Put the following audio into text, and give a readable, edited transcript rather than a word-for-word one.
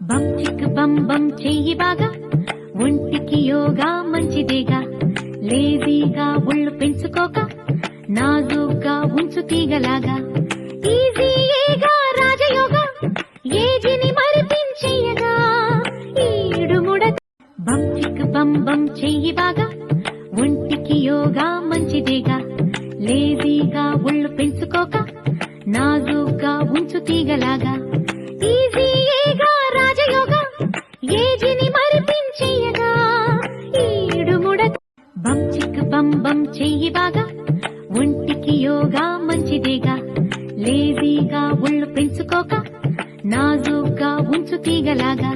బం చిక్ బం బం చెయ్యి బాగా, ఒంటికి యోగా మంచిదేగా. లేజీగా ఒళ్ళు పెంచుకోక, నాజూగ్గా ఉంచు తీగలాగా. ఈజీయేగా రాజయోగా, ఏజిని మరిపించేయగా. ఈడుముడ బం చిక్ బం బం చెయ్యి బాగా, ఒంటికి యోగా మంచిదేగా. లేజీగా ఒళ్ళు పెంచుకోక, నాజూగ్గా ఉంచు తీగలాగా. ఈజీయేగా రాజయోగా, ఏజిని మరిపించేయగా. ఈడుముడ బం చిక్ బం బం చెయ్యి బాగా, ఒంటికి యోగా మంచిదేగా. లేజీగా ఒళ్ళు పెంచుకోక, నాజూగ్గా ఉంచు తీగలాగా.